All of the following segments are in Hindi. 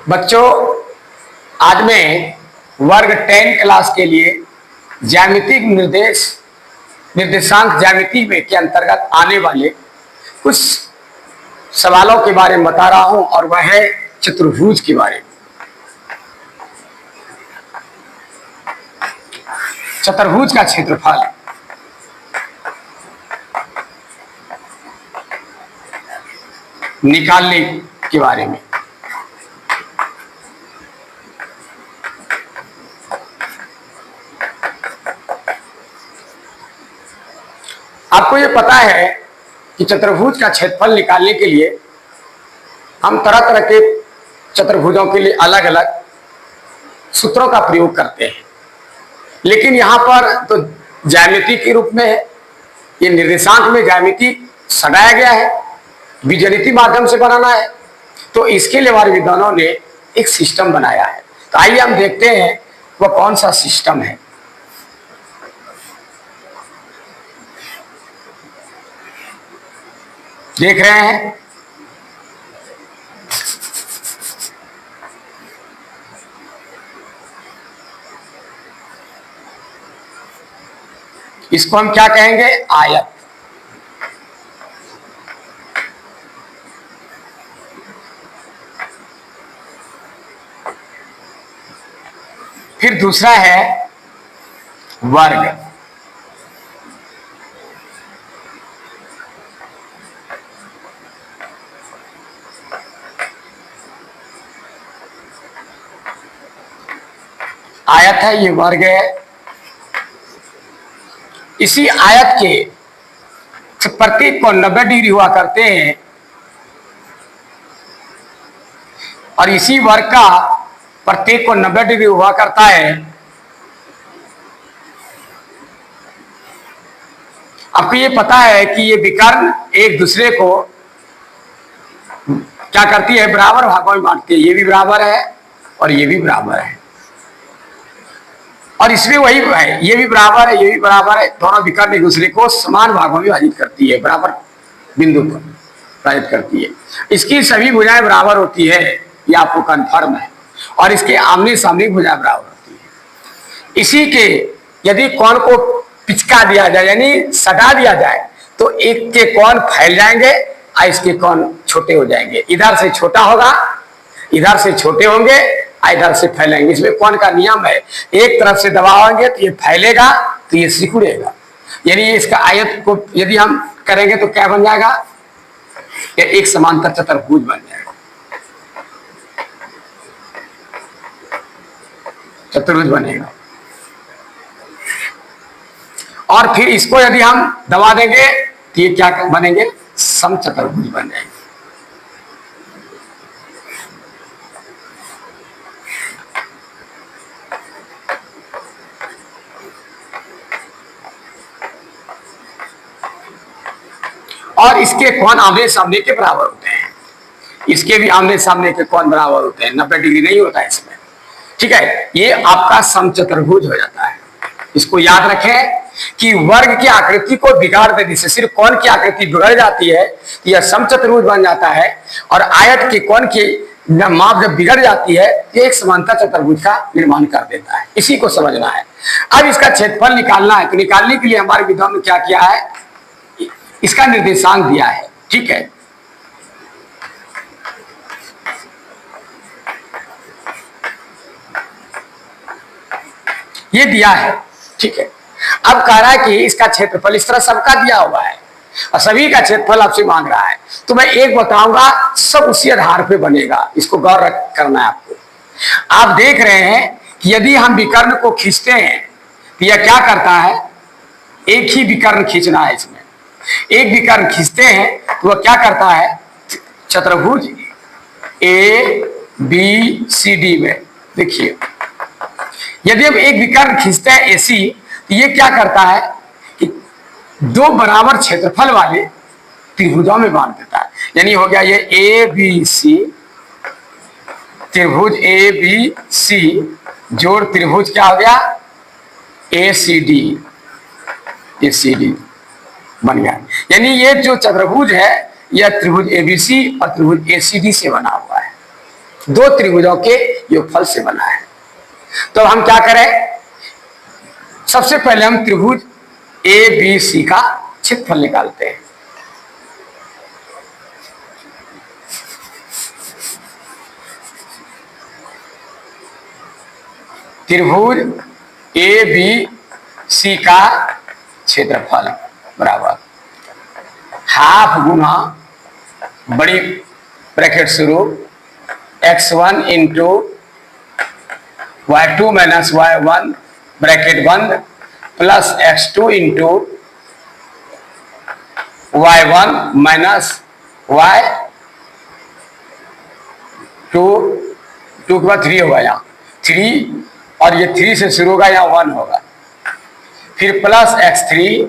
बच्चों, आज मैं वर्ग 10 क्लास के लिए ज्यामितिक निर्देशांक ज्यामिति में के अंतर्गत आने वाले कुछ सवालों के बारे में बता रहा हूं और वह है चतुर्भुज के बारे में। चतुर्भुज का क्षेत्रफल निकालने के बारे में। आपको ये पता है कि चतुर्भुज का क्षेत्रफल निकालने के लिए हम तरह तरह के चतुर्भुजों के लिए अलग अलग सूत्रों का प्रयोग करते हैं, लेकिन यहाँ पर तो ज्यामिति के रूप में है, ये निर्देशांक में ज्यामिति सटाया गया है, बीजगणितीय माध्यम से बनाना है, तो इसके लिए हमारे विद्वानों ने एक सिस्टम बनाया है। तो आइए हम देखते हैं वह कौन सा सिस्टम है। देख रहे हैं, इसको हम क्या कहेंगे? आयत। फिर दूसरा है वर्ग। आयत है, ये वर्ग है। इसी आयत के प्रत्येक को 90 डिग्री हुआ करते हैं और इसी वर्ग का प्रत्येक को 90 डिग्री हुआ करता है। आपको ये पता है कि ये विकर्ण एक दूसरे को क्या करती है? बराबर भागों में बांटती है। ये भी बराबर है और ये भी बराबर है, और इसमें वही है, ये भी बराबर है, ये भी बराबर है। दोनों विकर्ण एक दूसरे को समान भागों में विभाजित करती है, बराबर बिंदु पर विभाजित करती है। इसकी सभी भुजाएं बराबर होती है, ये आपको कन्फर्म है, और इसके आमने सामने भुजाएं बराबर होती है। इसी के यदि कोण को पिचका दिया जाए यानी सटा दिया जाए तो एक के कोण फैल जाएंगे और इसके कोण छोटे हो जाएंगे। इधर से छोटा होगा, इधर से छोटे होंगे, इधर से फैलेंगे। इसमें कोण का नियम है, एक तरफ से दबाएंगे तो ये फैलेगा, तो ये सिकुड़ेगा। यानी इसका आयत को यदि हम करेंगे तो क्या बन जाएगा? ये एक समांतर चतुर्भुज बन जाएगा, चतुर्भुज बनेगा। और फिर इसको यदि हम दबा देंगे तो ये क्या बनेंगे? समचतुर्भुज बन जाएंगे। और इसके कोण आमने सामने के बराबर होते हैं, इसके भी आमने सामने के कोण बराबर होते हैं, 90 डिग्री नहीं होता है इसमें। ठीक है, ये आपका समचतुर्भुज हो जाता है। इसको याद रखें कि वर्ग की आकृति को बिगाड़ देने से सिर्फ कोण की आकृति बिगड़ जाती है तो यह समचतुर्भुज बन जाता है, और आयत के कोण की माप जब बिगड़ जाती है ये एक समांतर चतुर्भुज का निर्माण कर देता है। इसी को समझना है। अब इसका क्षेत्रफल निकालना है, तो निकालने के लिए हमारे विद्वान ने क्या किया है? इसका निर्देशांक दिया है। ठीक है, ये दिया है। ठीक है, अब कह रहा है कि इसका क्षेत्रफल इस तरह सबका दिया हुआ है और सभी का क्षेत्रफल आपसे मांग रहा है, तो मैं एक बताऊंगा, सब उसी आधार पे बनेगा। इसको गौर करना है आपको। आप देख रहे हैं कि यदि हम विकर्ण को खींचते हैं तो यह क्या करता है? एक ही विकर्ण खींचना है। इसमें एक विकर्ण खींचते हैं तो वह क्या करता है? चतुर्भुज ABCD में देखिए, यदि हम एक विकर्ण खींचते हैं AC तो ये क्या करता है कि दो बराबर क्षेत्रफल वाले त्रिभुजों में बांट देता है। यानी हो गया ये ABC, त्रिभुज ABC जोड़ त्रिभुज क्या हो गया? ACD, ACD बन गया। यानी ये जो चतुर्भुज है यह त्रिभुज ABC और त्रिभुज ACD से बना हुआ है। दो त्रिभुजों के योगफल से बना है। तो हम क्या करें, सबसे पहले हम त्रिभुज ए बी सी का क्षेत्रफल निकालते हैं। त्रिभुज ए बी सी का क्षेत्रफल बराबर हाफ गुना बड़ी ब्रैकेट शुरू x1 into y2 minus y1 bracket बंद plus x2 into y1 minus y2 के बाद 3 होगा, यहाँ 3 और ये 3 से शुरू होगा, यहाँ 1 होगा, फिर प्लस x3,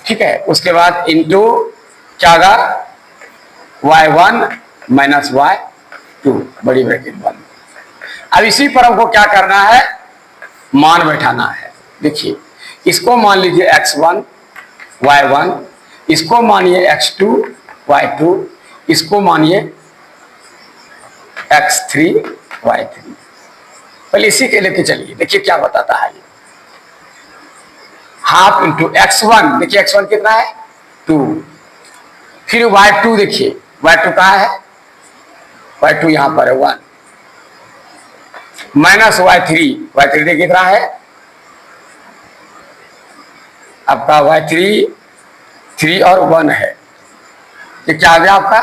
ठीक है। उसके बाद इंटू क्या होगा y1 माइनस y2 बड़ी ब्रैकेट बंद। अब इसी पर हमको क्या करना है, मान बैठाना है। देखिए इसको मान लीजिए x1 y1, इसको मानिए x2 y2, इसको मानिए x3 y3। पहले इसी के लेके चलिए, देखिए क्या बताता है ये। हाफ इंटू x1, देखिए x1 कितना है 2, फिर y2, देखिए y2 कहाँ है, y2 यहां पर है 1, माइनस y3 देखिए कितना है आपका y3, 3 और 1 है, ये क्या आ गया आपका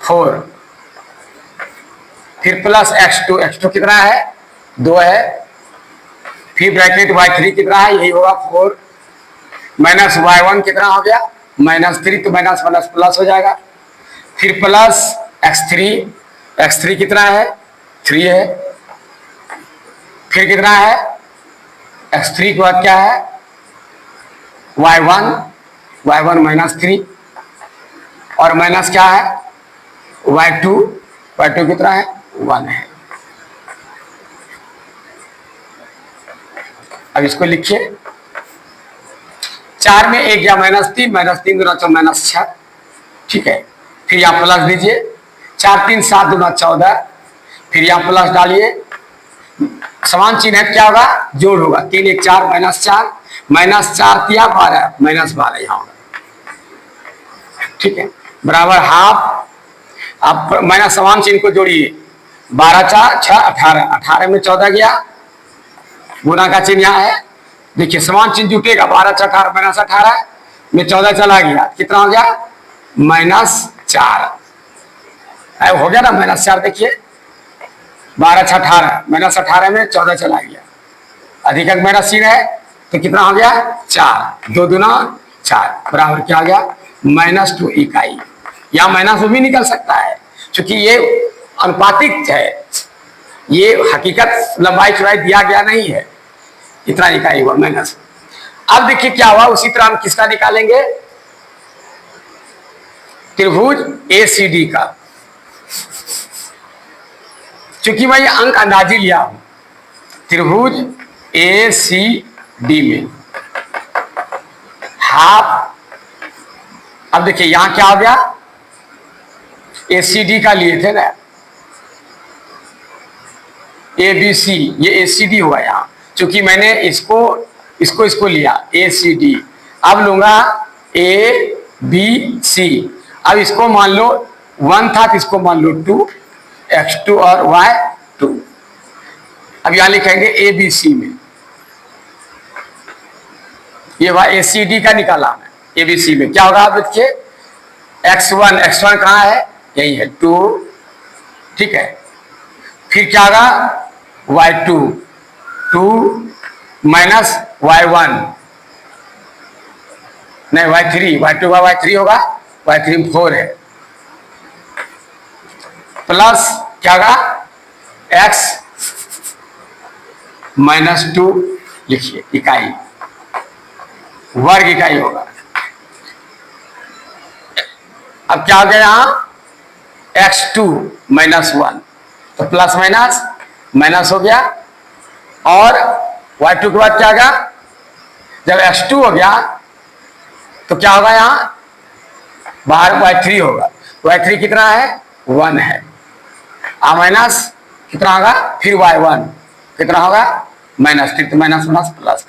4, फिर प्लस x2 कितना है 2 है, फिर ब्रैकेट y3 कितना है, यही होगा 4, माइनस y1 कितना हो गया -3, तो माइनस माइनस प्लस हो जाएगा, फिर प्लस x3 कितना है 3 है, फिर कितना है x3 के बाद क्या है y1 -3 और माइनस क्या है y2 कितना है 1 है। अब इसको लिखिए, 4 में 1 या -3, -3 दूना 6, ठीक है। फिर यहाँ प्लस दीजिए, 4 3 7 दूना 14, फिर यहाँ प्लस डालिए, समान चिन्ह है क्या होगा जोड़ होगा, 3 1 4 -4 -4 दिया 12 -12 यहाँ होगा, ठीक है, बराबर हाफ। आप माइनस समान चिन्ह को जोड़िए, 12 4 6 18, 18 में 14 गया, गुना का चिन्ह यहाँ है, देखिए समान चिन्ह जुटेगा, 12 6 18 -18 में 14 चला गया, कितना हो गया -4 हो गया ना -4, देखिए 12 6 18 -18 में 14 चला गया, अधिक अंक माइनस चिन्ह है तो कितना हो गया 4, 2 दूना 4 बराबर क्या आ गया -2 इकाई। या माइनस भी निकल सकता है, क्योंकि ये अनुपातिक है, ये हकीकत लंबाई चौड़ाई दिया गया नहीं है, इतना इकाई हुआ माइनस। अब देखिए क्या हुआ, उसी तरह हम किसका निकालेंगे, त्रिभुज ACD का, क्योंकि मैं ये अंक अंदाजी लिया हूं। त्रिभुज ACD में हाफ, अब देखिए यहां क्या हो गया ACD का लिए थे ना, ABC, ये ACD हुआ यहाँ, क्योंकि मैंने इसको लिया ACD। अब लूंगा ABC, अब इसको मान लो 1 था तो इसको मान लो 2, x2 और y2। अब यहां लिखेंगे ABC में, ये ACD का निकाला है, ABC में क्या होगा, आप देखिए x1 कहाँ है, यही है 2, ठीक है, फिर क्या होगा y2 माइनस y1 नहीं y2 का y3 होगा, y3 में 4 है, प्लस क्या होगा x -2 लिखिए इकाई, वर्ग इकाई होगा। अब क्या हो गया यहाँ x2 -1, तो प्लस माइनस हो गया, और y2 के बाद क्या होगा, जब x2 हो गया तो क्या होगा यहाँ बाहर y3 होगा, y3 कितना है 1 है, माइनस कितना होगा फिर y1 कितना होगा -3, तो माइनस प्लस,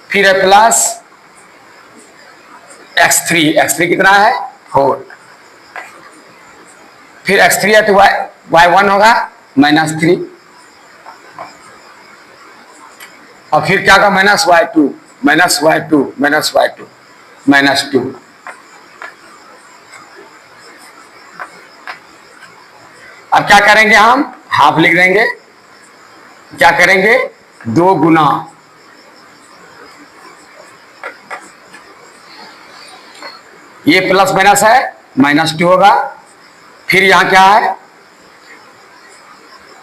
फिर है प्लस x3 कितना है 4, फिर x3 है तो y1 होगा -3, और फिर क्या होगा -y2 -2 अब क्या करेंगे हम हाफ लिख देंगे, क्या करेंगे 2 गुना ये प्लस माइनस है -2 होगा, फिर यहां क्या है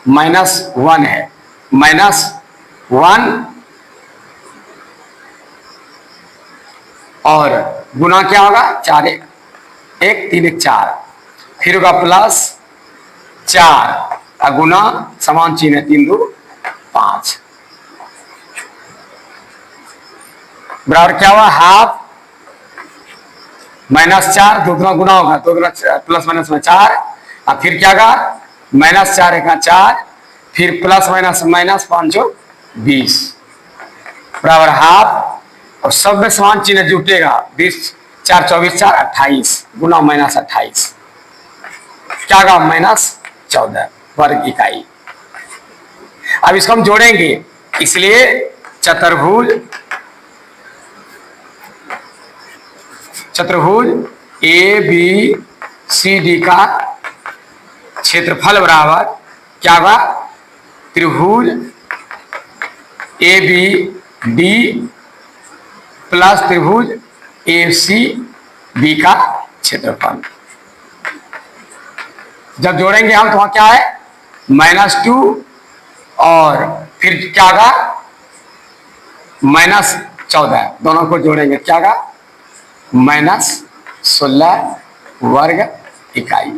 -1 है, -1 और गुना क्या होगा 4 1 3 1 4, फिर होगा +4 और गुना समान चिन्ह है 3 2 5 बराबर क्या हुआ हाफ -4 2 गुना होगा, 2 प्लस माइनस में 4 और फिर क्या होगा -4 1 4, फिर प्लस माइनस 5 20 बराबर हाफ, और सब में समान चिन्ह जुटेगा 20 4 24 4 28 गुना -28 क्या होगा -14 वर्ग इकाई। अब इसको हम जोड़ेंगे, इसलिए चतुर्भुज ABCD का क्षेत्रफल बराबर क्या होगा त्रिभुज ABD प्लस त्रिभुज ACB का क्षेत्रफल। जब जोड़ेंगे हम तो वहां क्या है -2 और फिर क्या होगा -14, दोनों को जोड़ेंगे क्या होगा -16 वर्ग इकाई।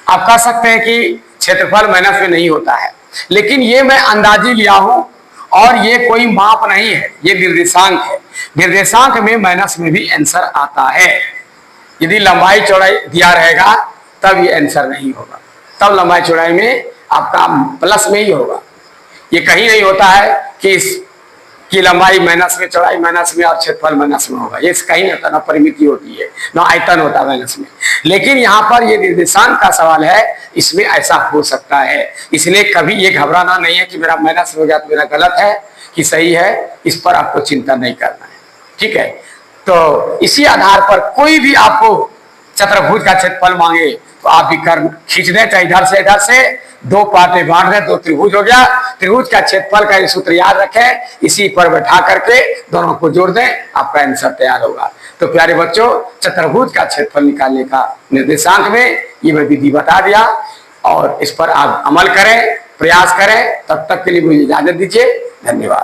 आप कह सकते हैं कि क्षेत्रफल माइनस में नहीं होता है, लेकिन ये मैं अंदाजी लिया हूं और ये कोई माप नहीं है, ये निर्देशांक है। निर्देशांक में माइनस में भी आंसर आता है। यदि लंबाई चौड़ाई दिया रहेगा तब ये आंसर नहीं होगा, तब लंबाई चौड़ाई में आपका प्लस में ही होगा। ये कहीं नहीं होता है कि इसकी लंबाई माइनस में चौड़ाई माइनस में और क्षेत्रफल माइनस में होगा, ये कहीं नहीं होता, ना परिमिति होती है ना आयतन होता है माइनस में। लेकिन यहाँ पर ये निर्देशांक का सवाल है, इसमें ऐसा हो सकता है, इसलिए कभी ये घबराना नहीं है कि मेरा माइनस हो गया तो मेरा गलत है कि सही है, इस पर आपको चिंता नहीं करना है। ठीक है, तो इसी आधार पर कोई भी आपको चतुर्भुज का क्षेत्रफल मांगे तो आप भी कर खींच दें, चाहे इधर से 2 पार्ट में बांट दें, 2 त्रिभुज हो गया। त्रिभुज का क्षेत्रफल का सूत्र याद रखें, इसी पर बैठा करके दोनों को जोड़ दें, आपका आंसर तैयार होगा। तो प्यारे बच्चों, चतुर्भुज का क्षेत्रफल निकालने का निर्देशांक में ये मैं विधि बता दिया, और इस पर आप अमल करें, प्रयास करें। तब तक के लिए मुझे इजाजत दीजिए, धन्यवाद।